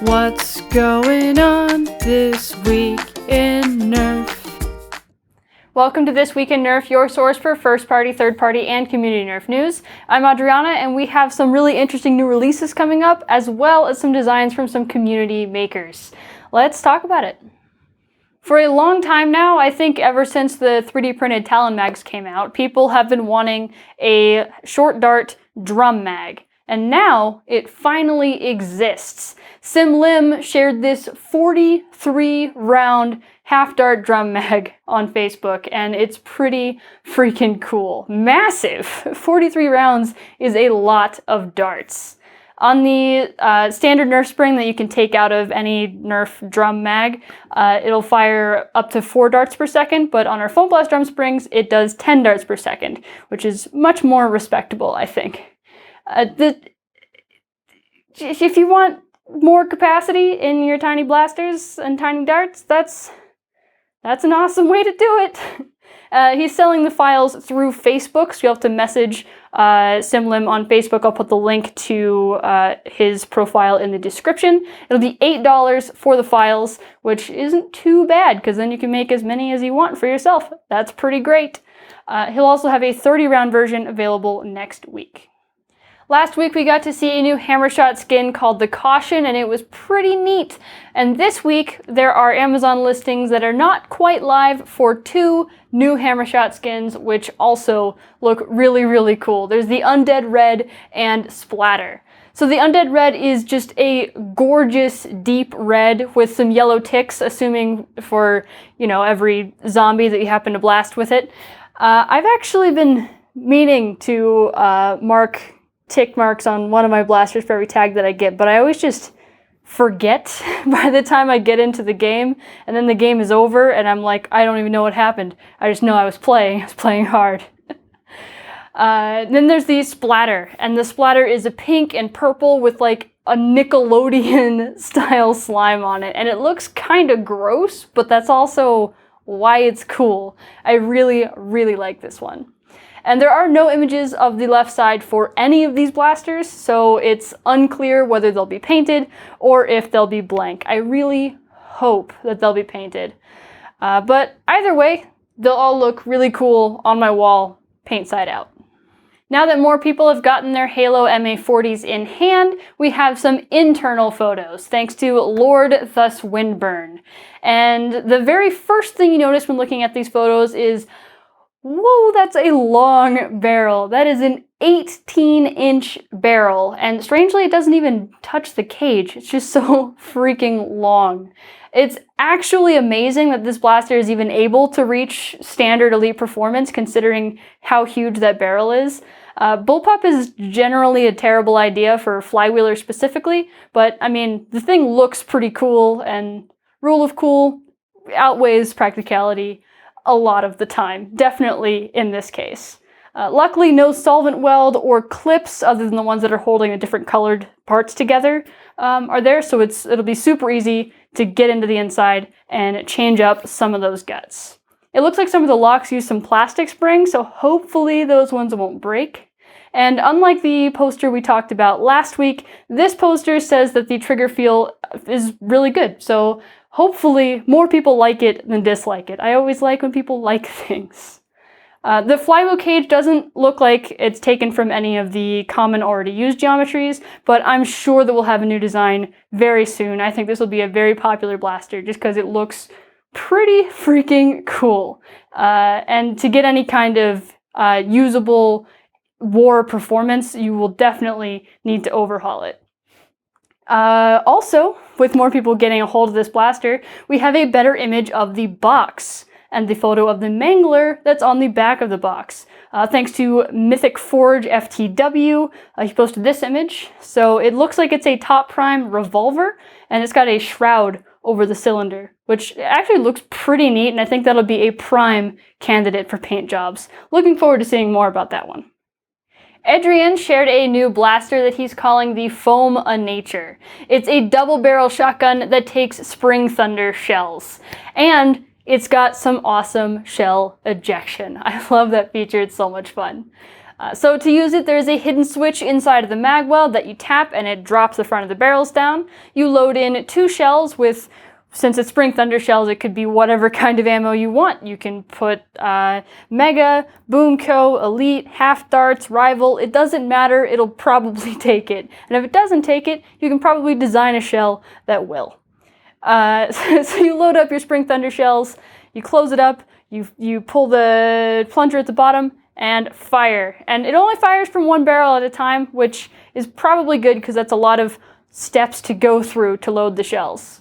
What's going on this week in Nerf? Welcome to This Week in Nerf, your source for first-party, third-party, and community Nerf news. I'm Adriana, and we have some really interesting new releases coming up, as well as some designs from some community makers. Let's talk about it. For a long time now, I think ever since the 3D printed Talon mags came out, people have been wanting a short dart drum mag. And now it finally exists. SimLim shared this 43 round half dart drum mag on Facebook, and it's pretty freaking cool. Massive! 43 rounds is a lot of darts. On the standard Nerf spring that you can take out of any Nerf drum mag, it'll fire up to 4 darts per second, but on our Foam Blast drum springs, it does 10 darts per second, which is much more respectable, I think. If you want more capacity in your tiny blasters and tiny darts, that's an awesome way to do it. He's selling the files through Facebook, so you'll have to message SimLim on Facebook. I'll put the link to his profile in the description. It'll be $8 for the files, which isn't too bad, because then you can make as many as you want for yourself. That's pretty great. He'll also have a 30-round version available next week. Last week we got to see a new Hammershot skin called the Caution, and it was pretty neat. And this week there are Amazon listings that are not quite live for 2 new Hammershot skins, which also look really, really cool. There's the Undead Red and Splatter. So the Undead Red is just a gorgeous deep red with some yellow ticks, assuming for, every zombie that you happen to blast with it. I've actually been meaning to mark tick marks on one of my blasters for every tag that I get, but I always just forget by the time I get into the game, and then the game is over and I'm like, I don't even know what happened. I just know I was playing hard. Then there's the Splatter, and the Splatter is a pink and purple with like a Nickelodeon style slime on it, and it looks kind of gross, but that's also why it's cool. I really, really like this one. And there are no images of the left side for any of these blasters, so it's unclear whether they'll be painted or if they'll be blank. I really hope that they'll be painted. But either way, they'll all look really cool on my wall, paint side out. Now that more people have gotten their Halo MA40s in hand, we have some internal photos, thanks to Lord Thus Windburn. And the very first thing you notice when looking at these photos is, whoa, that's a long barrel. That is an 18-inch barrel, and strangely it doesn't even touch the cage. It's just so freaking long. It's actually amazing that this blaster is even able to reach standard elite performance considering how huge that barrel is. Bullpup is generally a terrible idea for flywheelers specifically, but I mean, the thing looks pretty cool, and rule of cool outweighs practicality a lot of the time, definitely in this case. Luckily, no solvent weld or clips, other than the ones that are holding the different colored parts together, are there, so it'll be super easy to get into the inside and change up some of those guts. It looks like some of the locks use some plastic springs, so hopefully those ones won't break. And unlike the poster we talked about last week, this poster says that the trigger feel is really good, so hopefully more people like it than dislike it. I always like when people like things. The flywheel cage doesn't look like it's taken from any of the common already used geometries, but I'm sure that we'll have a new design very soon. I think this will be a very popular blaster just because it looks pretty freaking cool. And to get any kind of usable war performance, you will definitely need to overhaul it. Also, with more people getting a hold of this blaster, we have a better image of the box and the photo of the Mangler that's on the back of the box. Thanks to Mythic Forge FTW, he posted this image. So it looks like it's a top prime revolver, and it's got a shroud over the cylinder, which actually looks pretty neat, and I think that'll be a prime candidate for paint jobs. Looking forward to seeing more about that one. Adrian shared a new blaster that he's calling the Foam a Nature. It's a double barrel shotgun that takes Spring Thunder shells. And it's got some awesome shell ejection. I love that feature, it's so much fun. So to use it, there's a hidden switch inside of the mag well that you tap and it drops the front of the barrels down. You load in 2 shells with, since it's Spring Thunder shells, it could be whatever kind of ammo you want. You can put Mega, Boomco, Elite, Half Darts, Rival. It doesn't matter, it'll probably take it. And if it doesn't take it, you can probably design a shell that will. So you load up your Spring Thunder shells, you close it up, you pull the plunger at the bottom, and fire. And it only fires from 1 barrel at a time, which is probably good because that's a lot of steps to go through to load the shells.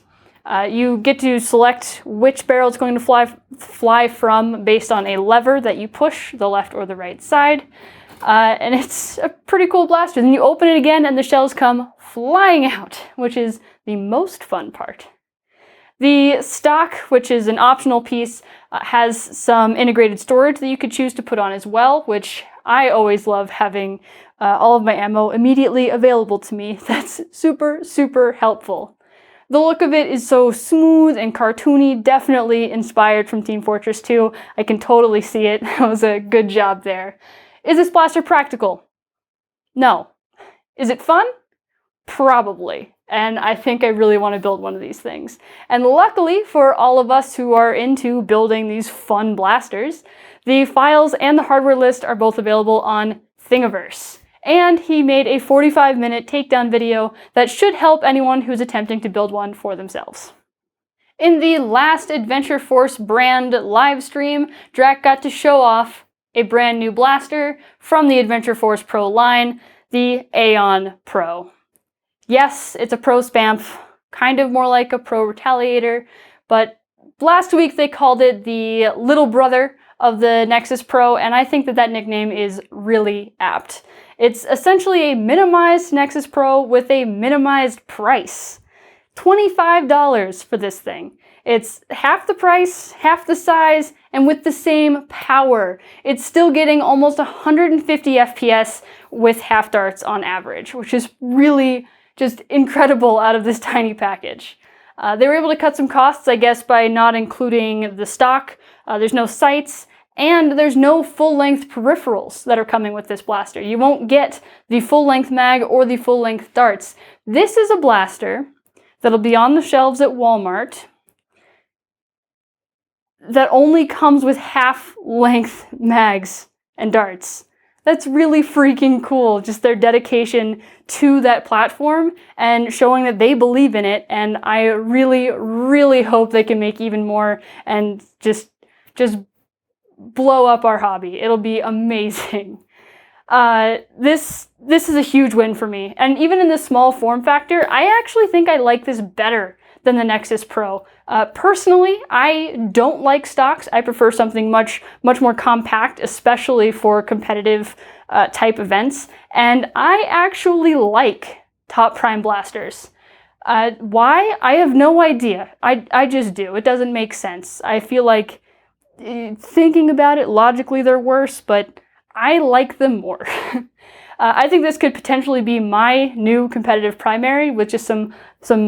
You get to select which barrel it's going to fly from based on a lever that you push, the left or the right side. And it's a pretty cool blaster. Then you open it again and the shells come flying out, which is the most fun part. The stock, which is an optional piece, has some integrated storage that you could choose to put on as well, which I always love having all of my ammo immediately available to me. That's super, super helpful. The look of it is so smooth and cartoony, definitely inspired from Team Fortress 2. I can totally see it. That was a good job there. Is this blaster practical? No. Is it fun? Probably. And I think I really want to build one of these things. And luckily for all of us who are into building these fun blasters, the files and the hardware list are both available on Thingiverse. And he made a 45-minute takedown video that should help anyone who's attempting to build one for themselves. In the last Adventure Force brand live stream, Drac got to show off a brand new blaster from the Adventure Force Pro line, the Aeon Pro. Yes, it's a Pro Spamf, kind of more like a Pro Retaliator, but last week they called it the little brother of the Nexus Pro, and I think that nickname is really apt. It's essentially a minimized Nexus Pro with a minimized price. $25 for this thing. It's half the price, half the size, and with the same power. It's still getting almost 150 FPS with half darts on average, which is really just incredible out of this tiny package. They were able to cut some costs, I guess, by not including the stock. There's no sights, and there's no full-length peripherals that are coming with this blaster. You won't get the full-length mag or the full-length darts. This is a blaster that'll be on the shelves at Walmart that only comes with half-length mags and darts. That's really freaking cool, just their dedication to that platform and showing that they believe in it, and I really, really hope they can make even more and just blow up our hobby. It'll be amazing. This is a huge win for me, and even in this small form factor, I actually think I like this better than the Nexus Pro. Personally, I don't like stocks. I prefer something much more compact, especially for competitive type events. And I actually like Top Prime blasters. Why? I have no idea. I just do. It doesn't make sense. I feel like thinking about it, logically they're worse, but I like them more. I think this could potentially be my new competitive primary with just some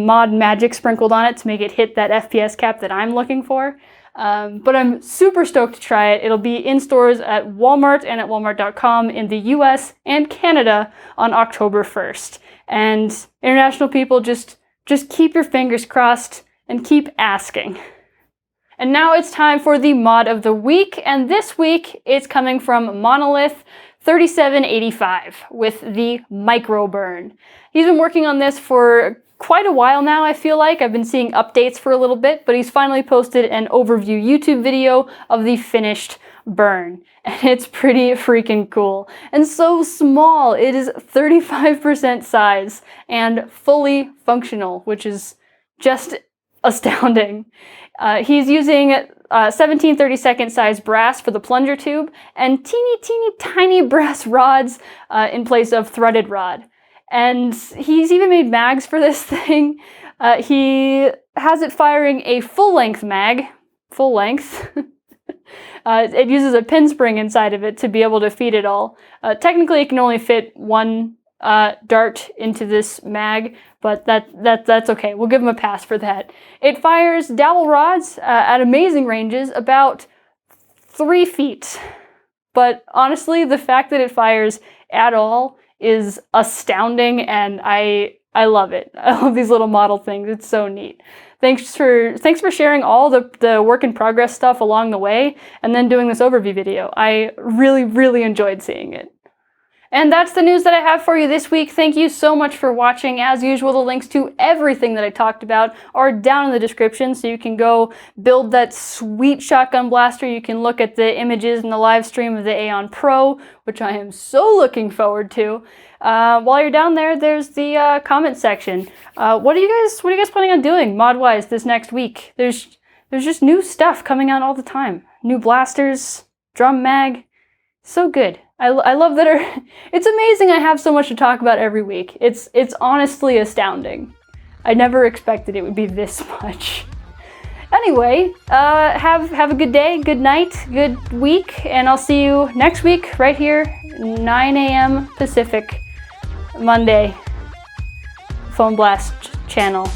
mod magic sprinkled on it to make it hit that FPS cap that I'm looking for. But I'm super stoked to try it. It'll be in stores at Walmart and at walmart.com in the US and Canada on October 1st. And international people, just keep your fingers crossed and keep asking. And now it's time for the mod of the week, and this week it's coming from Monolith 3785 with the Micro Burn. He's been working on this for quite a while now, I feel like. I've been seeing updates for a little bit, but he's finally posted an overview YouTube video of the finished burn. And it's pretty freaking cool. And so small. It is 35% size and fully functional, which is just astounding. He's using 17 32nd size brass for the plunger tube and teeny tiny brass rods in place of threaded rod. And he's even made mags for this thing. He has it firing a full-length mag, full length. It uses a pin spring inside of it to be able to feed it all. Technically, it can only fit one dart into this mag, but that's okay. We'll give him a pass for that. It fires dowel rods at amazing ranges, about 3 feet. but honestly, the fact that it fires at all is astounding, and I love it. I love these little model things. It's so neat. Thanks for sharing all the work in progress stuff along the way, and then doing this overview video. I really enjoyed seeing it. And that's the news that I have for you this week. Thank you so much for watching. As usual, the links to everything that I talked about are down in the description, so you can go build that sweet shotgun blaster. You can look at the images in the live stream of the Aeon Pro, which I am so looking forward to. While you're down there, there's the comment section. What are you guys planning on doing mod-wise this next week? There's just new stuff coming out all the time. New blasters, drum mag. So good. I love that it's amazing I have so much to talk about every week. It's honestly astounding. I never expected it would be this much. Anyway, have a good day, good night, good week, and I'll see you next week right here, 9 a.m. Pacific, Monday, Phone Blast channel.